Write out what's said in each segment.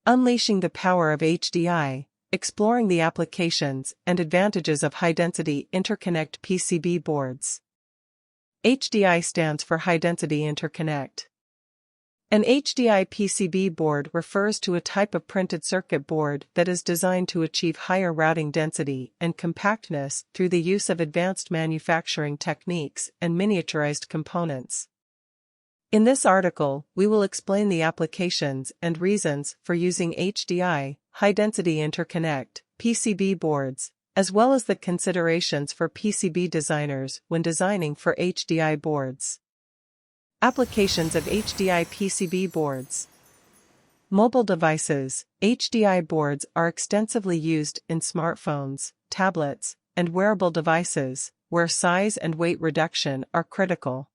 Unleashing the power of HDI, exploring the applications and advantages of high-density interconnect PCB boards. HDI stands for High-Density Interconnect. An HDI PCB board refers to a type of printed circuit board that is designed to achieve higher routing density and compactness through the use of advanced manufacturing techniques and miniaturized components. In this article, we will explain the applications and reasons for using HDI, High-Density Interconnect, PCB boards, as well as the considerations for PCB designers when designing for HDI boards. Applications of HDI PCB boards. Mobile devices. HDI boards are extensively used in smartphones, tablets, and wearable devices, where size and weight reduction are critical.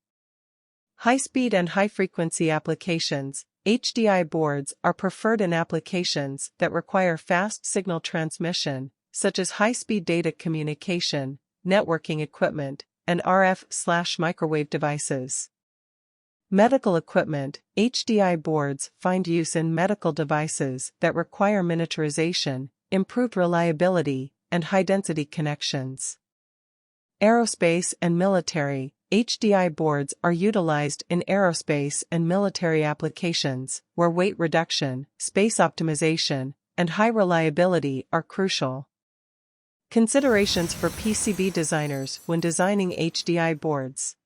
High-speed and high-frequency applications. HDI boards are preferred in applications that require fast signal transmission, such as high-speed data communication, networking equipment, and RF/microwave devices. Medical equipment. HDI boards find use in medical devices that require miniaturization, improved reliability, and high-density connections. Aerospace and military. HDI boards are utilized in aerospace and military applications, where weight reduction, space optimization, and high reliability are crucial. Considerations for PCB designers when designing HDI boards.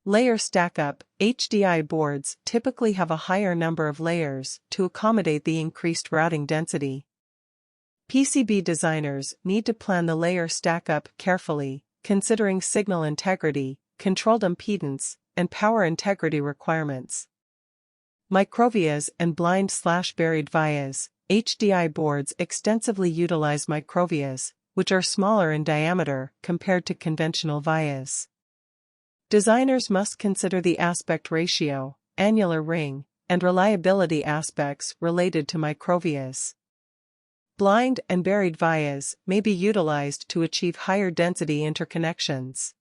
Layer stack-up. HDI boards typically have a higher number of layers to accommodate the increased routing density. PCB designers need to plan the layer stack-up carefully, considering signal integrity, controlled impedance, and power integrity requirements. Microvias and blind/buried vias. HDI boards extensively utilize microvias, which are smaller in diameter compared to conventional vias. Designers must consider the aspect ratio, annular ring, and reliability aspects related to microvias. Blind and buried vias may be utilized to achieve higher density interconnections.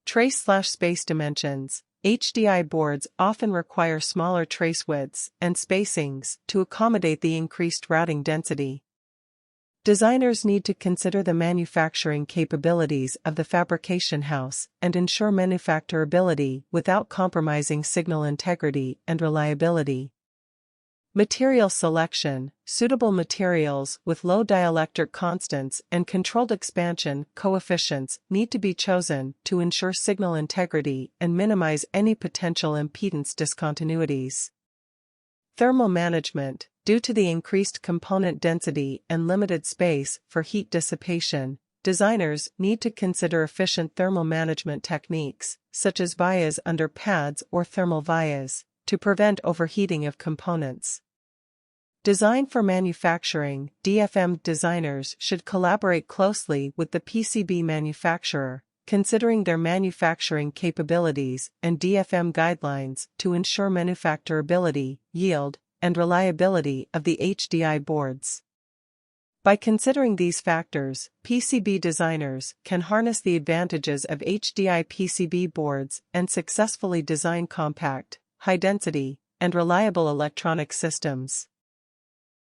Trace/space dimensions. HDI boards often require smaller trace widths and spacings to accommodate the increased routing density. Designers need to consider the manufacturing capabilities of the fabrication house and ensure manufacturability without compromising signal integrity and reliability. Material selection. Suitable materials with low dielectric constants and controlled expansion coefficients need to be chosen to ensure signal integrity and minimize any potential impedance discontinuities. Thermal management. Due to the increased component density and limited space for heat dissipation, designers need to consider efficient thermal management techniques, such as vias under pads or thermal vias, to prevent overheating of components. Design for manufacturing. DFM designers should collaborate closely with the PCB manufacturer, considering their manufacturing capabilities and DFM guidelines to ensure manufacturability, yield, and reliability of the HDI boards. By considering these factors, PCB designers can harness the advantages of HDI PCB boards and successfully design compact, high-density, and reliable electronic systems.